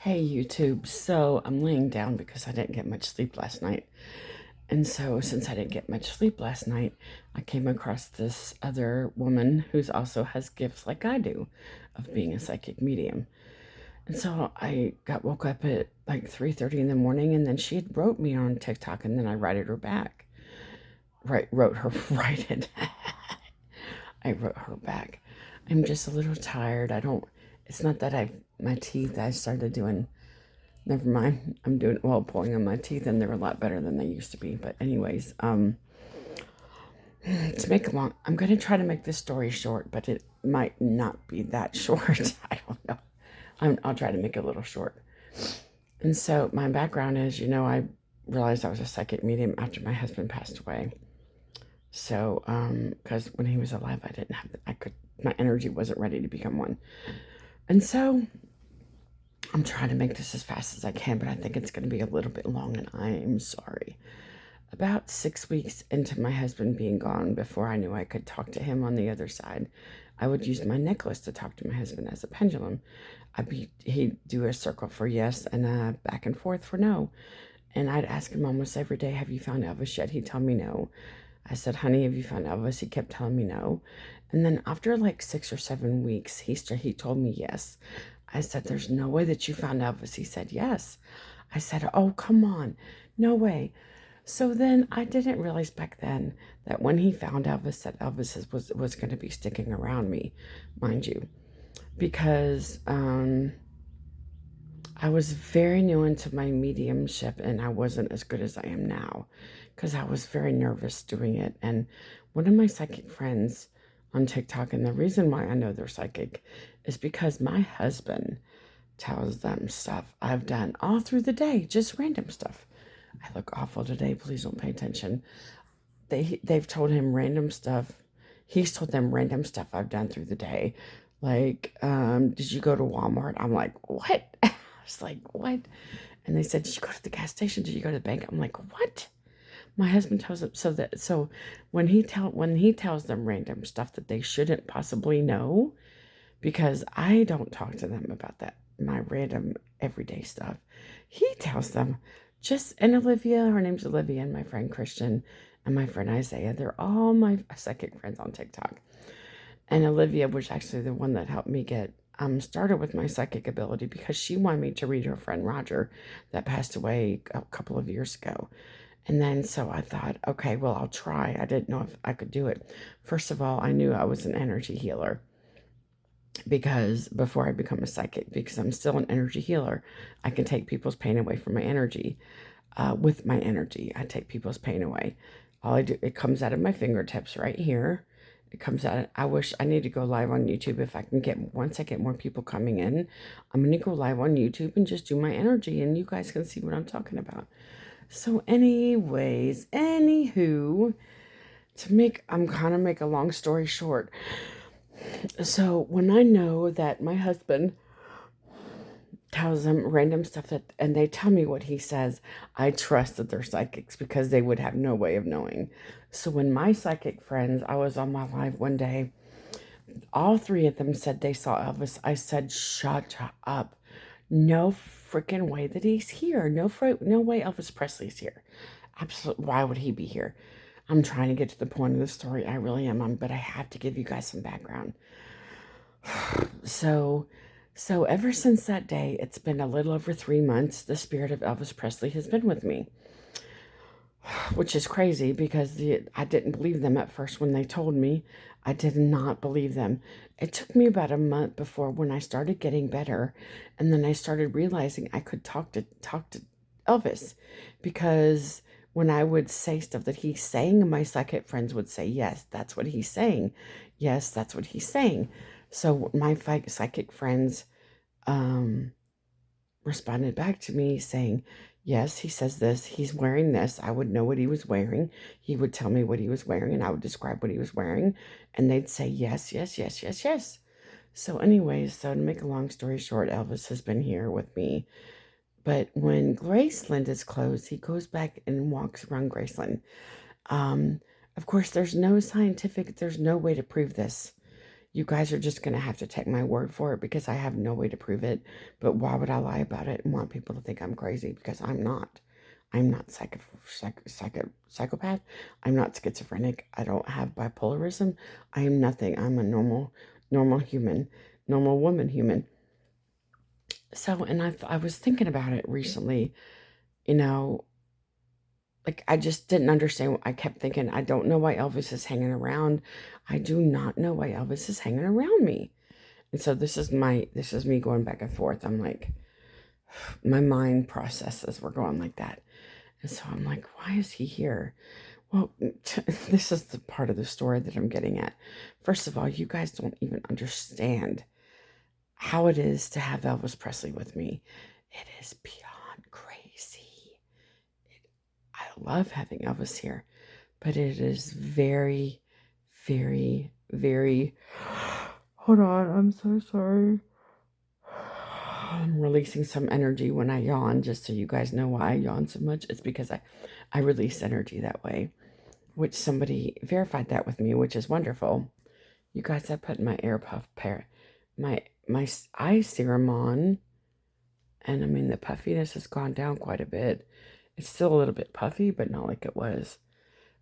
Hey YouTube, so I'm laying down because I didn't get much sleep last night. And so since I didn't get much sleep last night, I came across this other woman who's also has gifts like I do of being a psychic medium. And so I got woke up at like 3:30 in the morning, and then she had wrote me on TikTok, and then I wrote her back. Wrote her write it. I wrote her back. I'm just a little tired. It's not that my teeth I started doing. Never mind. I'm doing well pulling on my teeth, and they're a lot better than they used to be. But anyways, to make a long, I'm gonna try to make this story short, but it might not be that short. I don't know. I'll try to make it a little short. And so my background is, I realized I was a psychic medium after my husband passed away. So, because when he was alive, I didn't have, my energy wasn't ready to become one. And so I'm trying to make this as fast as I can, but I think it's going to be a little bit long, and I'm sorry. About 6 weeks into my husband being gone, before I knew I could talk to him on the other side, I would use my necklace to talk to my husband as a pendulum. He'd do a circle for yes and a back and forth for no. And I'd ask him almost every day, have you found Elvis yet? He'd tell me no. I said, honey, have you found Elvis? He kept telling me no. And then after like 6 or 7 weeks, he told me yes. I said, there's no way that you found Elvis. He said, yes. I said, oh, come on. No way. So then I didn't realize back then that when he found Elvis, that Elvis was going to be sticking around me, mind you, because I was very new into my mediumship, and I wasn't as good as I am now because I was very nervous doing it. And one of my psychic friends on TikTok, and the reason why I know they're psychic is because my husband tells them stuff I've done all through the day, just random stuff. I look awful today. Please don't pay attention. They've told him random stuff. He's told them random stuff I've done through the day. Like, did you go to Walmart? I'm like, what? I was like, what? And they said, did you go to the gas station? Did you go to the bank? I'm like, what? My husband tells them so when he tells them random stuff that they shouldn't possibly know, because I don't talk to them about that, my random everyday stuff. He tells them and Olivia, her name's Olivia, and my friend Christian and my friend Isaiah, they're all my psychic friends on TikTok. And Olivia was actually the one that helped me get started with my psychic ability, because she wanted me to read her friend Roger that passed away a couple of years ago. And then so I thought, okay, well, I'll try. I didn't know if I could do it. First of all, I knew I was an energy healer, because before I become a psychic, because I'm still an energy healer, I can take people's pain away from my energy. With my energy, I take people's pain away. All I do, it comes out of my fingertips right here. It comes out. I wish I need to go live on YouTube. If I can once I get more people coming in, I'm going to go live on YouTube and just do my energy, and you guys can see what I'm talking about. So anyways, anywho, I'm kind of make a long story short. So when I know that my husband tells them random stuff and they tell me what he says, I trust that they're psychics, because they would have no way of knowing. So when my psychic friends, I was on my live one day, all three of them said they saw Elvis. I said, shut up. No freaking way that he's here. No way Elvis Presley's here. Absolutely. Why would he be here? I'm trying to get to the point of the story. I really am. But I have to give you guys some background. So ever since that day, it's been a little over 3 months. The spirit of Elvis Presley has been with me, which is crazy, because I didn't believe them at first when they told me. I did not believe them. It took me about a month before, when I started getting better, and then I started realizing I could talk to Elvis, because when I would say stuff that he's saying, my psychic friends would say, yes, that's what he's saying. Yes, that's what he's saying. So my psychic friends responded back to me saying, yes, he says this, he's wearing this. I would know what he was wearing. He would tell me what he was wearing, and I would describe what he was wearing, and they'd say, yes, yes, yes, yes, yes. So anyways, so to make a long story short, Elvis has been here with me. But when Graceland is closed, he goes back and walks around Graceland. Of course, there's no way to prove this. You guys are just going to have to take my word for it because I have no way to prove it. But why would I lie about it and want people to think I'm crazy? Because I'm not. I'm not psychopath. I'm not schizophrenic. I don't have bipolarism. I am nothing. I'm a normal human, normal woman human. So, and I was thinking about it recently, you know, like I just didn't understand. I kept thinking, I don't know why Elvis is hanging around. I do not know why Elvis is hanging around me. And so this is me going back and forth. I'm like, my mind processes were going like that. And so I'm like, why is he here? Well, this is the part of the story that I'm getting at. First of all, you guys don't even understand how it is to have Elvis Presley with me. It is beyond crazy. I love having Elvis here, but it is very, very, very. Hold on, I'm so sorry. I'm releasing some energy when I yawn, just so you guys know why I yawn so much. It's because I release energy that way, which somebody verified that with me, which is wonderful. You guys, I put my air puff pair, my eye serum on, and I mean the puffiness has gone down quite a bit. It's still a little bit puffy, but not like it was.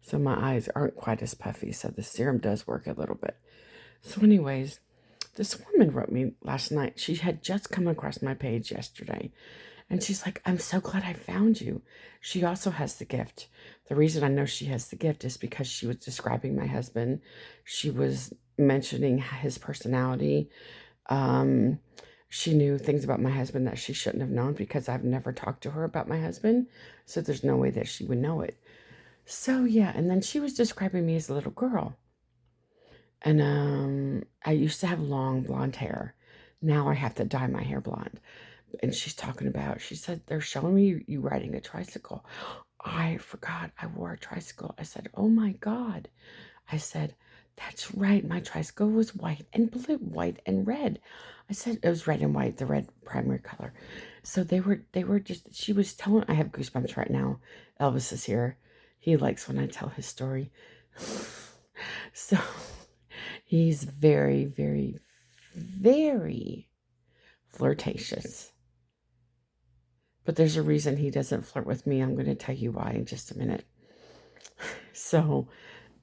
So my eyes aren't quite as puffy, so the serum does work a little bit. So anyways, this woman wrote me last night. She had just come across my page yesterday. And she's like, I'm so glad I found you. She also has the gift. The reason I know she has the gift is because she was describing my husband. She was mentioning his personality. She knew things about my husband that she shouldn't have known because I've never talked to her about my husband. So there's no way that she would know it. So yeah, and then she was describing me as a little girl. And I used to have long blonde hair. Now I have to dye my hair blonde. And she's talking about, she said, they're showing me you riding a tricycle. I forgot I wore a tricycle. I said, oh my God. I said, that's right. My tricycle was white and blue, white and red. I said it was red and white, the red primary color. So they were just, she was telling, I have goosebumps right now. Elvis is here. He likes when I tell his story. So he's very, very, very flirtatious. But there's a reason he doesn't flirt with me. I'm going to tell you why in just a minute. So,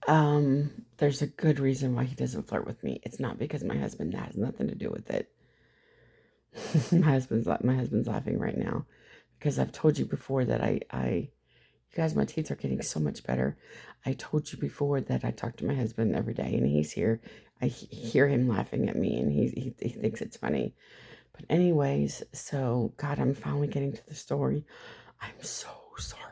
there's a good reason why he doesn't flirt with me. It's not because my husband has nothing to do with it. my husband's laughing right now because I've told you before that you guys, my teeth are getting so much better. I told you before that I talk to my husband every day, and he's here. I hear him laughing at me, and he thinks it's funny. But anyways, so God, I'm finally getting to the story. I'm so sorry.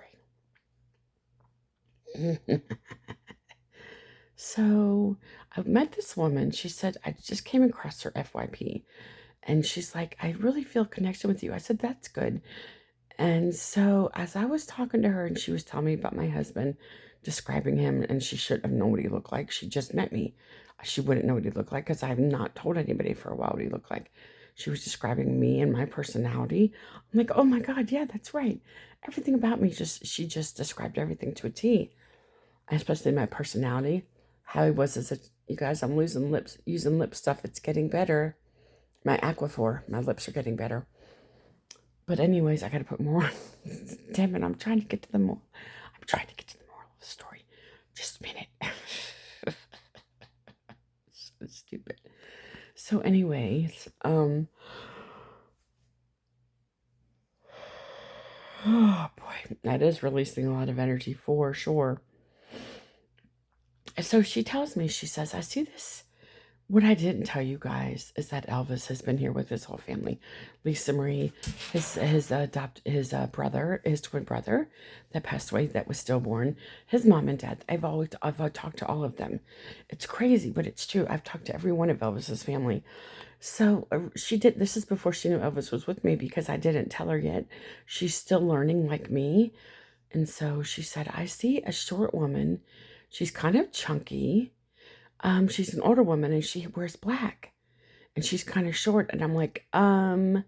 So I met this woman. She said, I just came across her FYP. And she's like, I really feel connection with you. I said, that's good. And so as I was talking to her and she was telling me about my husband, describing him, and she shouldn't have known what he looked like. She just met me. She wouldn't know what he looked like because I have not told anybody for a while what he looked like. She was describing me and my personality. I'm like, oh my God, yeah, that's right. Everything about me, she just described everything to a T. Especially my personality. How he was as a, you guys, I'm using lip stuff. It's getting better. My Aquaphor, my lips are getting better. But anyways, I got to put more on. Damn it, I'm trying to get to the moral. I'm trying to get to the moral of the story. Just a minute. So stupid. So anyways, oh boy, that is releasing a lot of energy for sure. So she tells me, she says, I see this. What I didn't tell you guys is that Elvis has been here with his whole family. Lisa Marie, his brother, his twin brother that passed away, that was stillborn, his mom and dad. I've talked to all of them. It's crazy, but it's true. I've talked to every one of Elvis's family. So she did. This is before she knew Elvis was with me because I didn't tell her yet. She's still learning like me, and so she said, "I see a short woman. She's kind of chunky." She's an older woman and she wears black and she's kind of short. And I'm like, I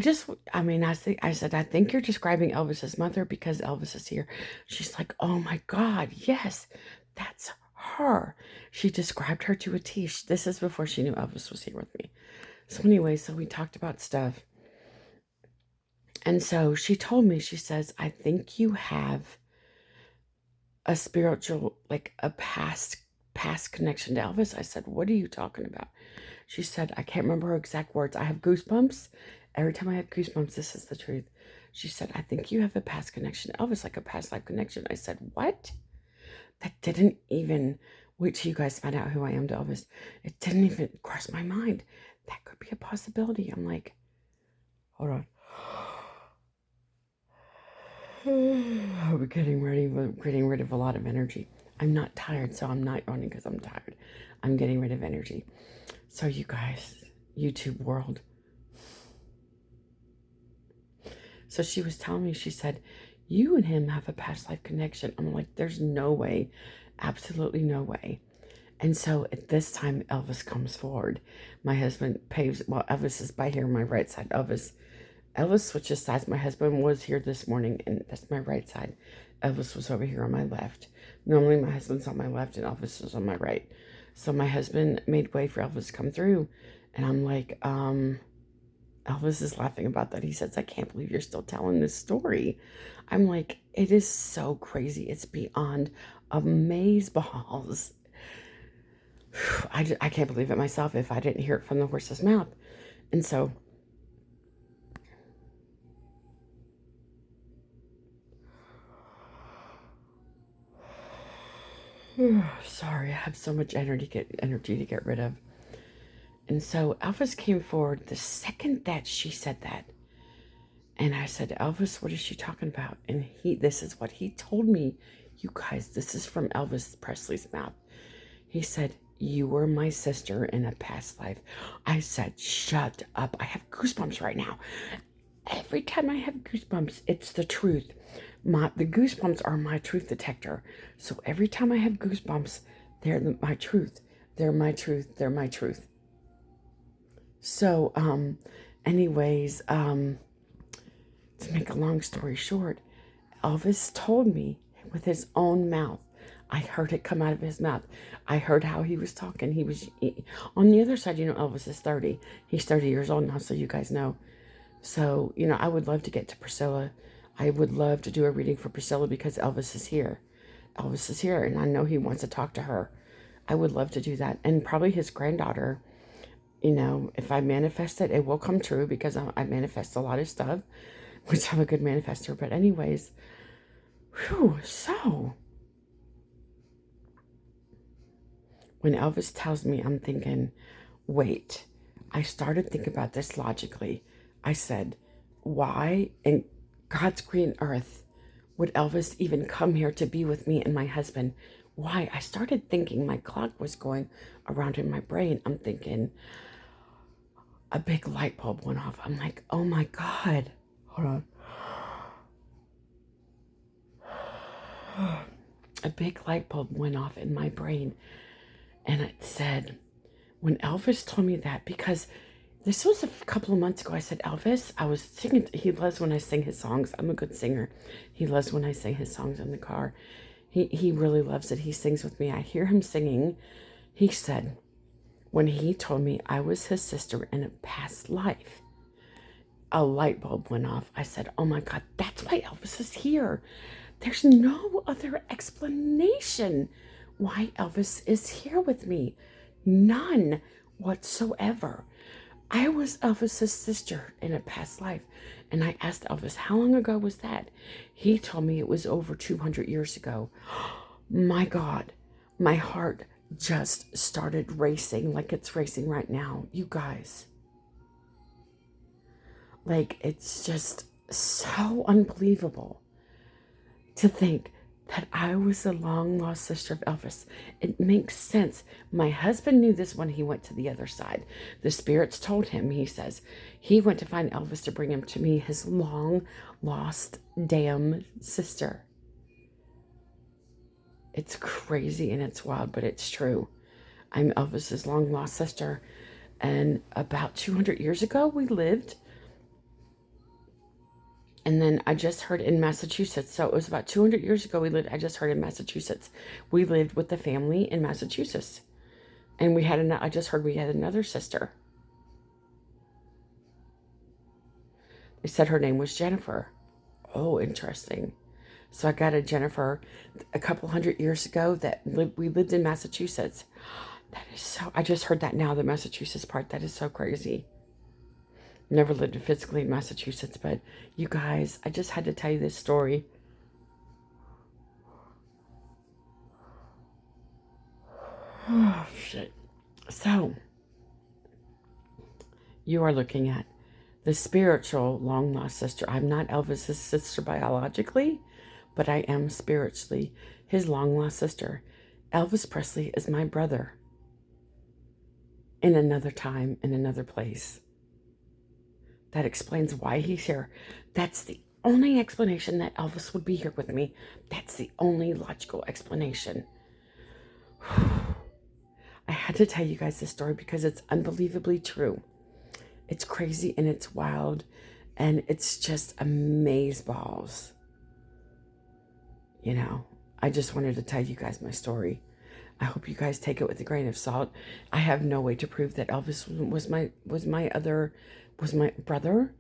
said, I think you're describing Elvis's mother because Elvis is here. She's like, oh my God, yes, that's her. She described her to a T. This is before she knew Elvis was here with me. So anyway, so we talked about stuff. And so she told me, she says, I think you have a spiritual, like a past connection to Elvis. I said, what are you talking about? She said, I can't remember her exact words. I have goosebumps. Every time I have goosebumps, this is the truth. She said, I think you have a past connection to Elvis, like a past life connection. I said, what? That didn't even, wait till you guys find out who I am to Elvis. It didn't even cross my mind. That could be a possibility. I'm like, hold on. We're getting rid of a lot of energy. I'm not tired, so I'm not running because I'm tired. I'm getting rid of energy. So you guys, YouTube world. So she was telling me, she said, you and him have a past life connection. I'm like, there's no way. Absolutely no way. And so at this time, Elvis comes forward. My husband paves, well, Elvis is by here on my right side. Elvis switches sides. My husband was here this morning, and that's my right side. Elvis was over here on my left. Normally, my husband's on my left, and Elvis is on my right. So my husband made way for Elvis to come through. And I'm like, Elvis is laughing about that. He says, I can't believe you're still telling this story. I'm like, it is so crazy. It's beyond amazeballs. I can't believe it myself if I didn't hear it from the horse's mouth. And so, sorry, I have so much energy to get rid of. And so Elvis came forward the second that she said that. And I said, Elvis, what is she talking about? And this is what he told me. You guys, this is from Elvis Presley's mouth. He said, you were my sister in a past life. I said, shut up. I have goosebumps right now. Every time I have goosebumps, it's the truth. The goosebumps are my truth detector. So every time I have goosebumps, they're my truth. They're my truth. They're my truth. So, anyways, to make a long story short, Elvis told me with his own mouth. I heard it come out of his mouth. I heard how he was talking. On the other side, Elvis is 30. He's 30 years old now, so you guys know. So, I would love to get to Priscilla. I would love to do a reading for Priscilla because Elvis is here. Elvis is here, and I know he wants to talk to her. I would love to do that. And probably his granddaughter, if I manifest it, it will come true because I manifest a lot of stuff, which I'm a good manifester. But anyways, so when Elvis tells me, I'm thinking, wait, I started thinking about this logically. I said, why in God's green earth would Elvis even come here to be with me and my husband? Why? I started thinking, my clock was going around in my brain. I'm thinking, a big light bulb went off. I'm like, oh my God. Hold on. A big light bulb went off in my brain. And it said, when Elvis told me that, because this was a couple of months ago, I said, Elvis, I was singing, he loves when I sing his songs. I'm a good singer. He loves when I sing his songs in the car. He really loves it. He sings with me. I hear him singing. He said, when he told me I was his sister in a past life, a light bulb went off. I said, oh my God, that's why Elvis is here. There's no other explanation why Elvis is here with me. None whatsoever. I was Elvis's sister in a past life. And I asked Elvis, how long ago was that? He told me it was over 200 years ago. My God, my heart just started racing like it's racing right now. You guys. Like, it's just so unbelievable to think that I was a long-lost sister of Elvis. It makes sense. My husband knew this when he went to the other side. The spirits told him, he says, he went to find Elvis to bring him to me, his long-lost damn sister. It's crazy and it's wild, but it's true. I'm Elvis's long-lost sister. And about 200 years ago, we lived And then I just heard in Massachusetts, so it was about 200 years ago I just heard in Massachusetts, we lived with the family in Massachusetts. And I just heard we had another sister. They said her name was Jennifer. Oh, interesting. So I got a Jennifer a couple hundred years ago we lived in Massachusetts. That is so, I just heard that now, the Massachusetts part. That is so crazy. Never lived physically in Massachusetts, but you guys, I just had to tell you this story. Oh, shit. So, you are looking at the spiritual long lost sister. I'm not Elvis's sister biologically, but I am spiritually his long lost sister. Elvis Presley is my brother in another time, in another place. That explains why he's here. That's the only explanation that Elvis would be here with me. That's the only logical explanation. I had to tell you guys this story because it's unbelievably true. It's crazy and it's wild and it's just amazeballs. You know, I just wanted to tell you guys my story. I hope you guys take it with a grain of salt. I have no way to prove that Elvis was my brother.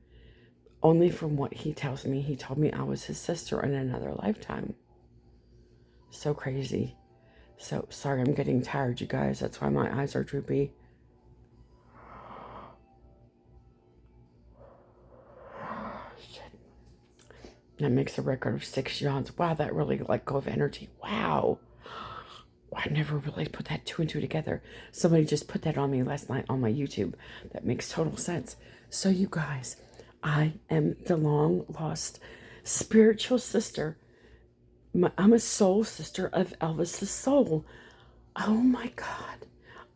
Only from what he tells me. He told me I was his sister in another lifetime. So crazy. So sorry, I'm getting tired, you guys. That's why my eyes are droopy. That makes a record of 6 yawns. Wow, that really let go of energy. Wow. I never really put that 2 and 2 together. Somebody just put that on me last night on my YouTube. That makes total sense. So you guys, I am the long lost spiritual sister. I'm a soul sister of Elvis's soul. Oh my God.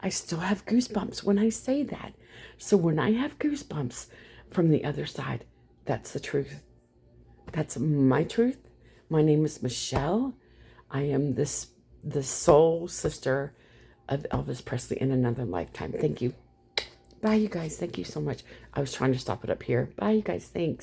I still have goosebumps when I say that. So when I have goosebumps from the other side, that's the truth. That's my truth. My name is Michelle. I am the soul sister of Elvis Presley in another lifetime. Thank you. Bye, you guys. Thank you so much. I was trying to stop it up here. Bye, you guys. Thanks.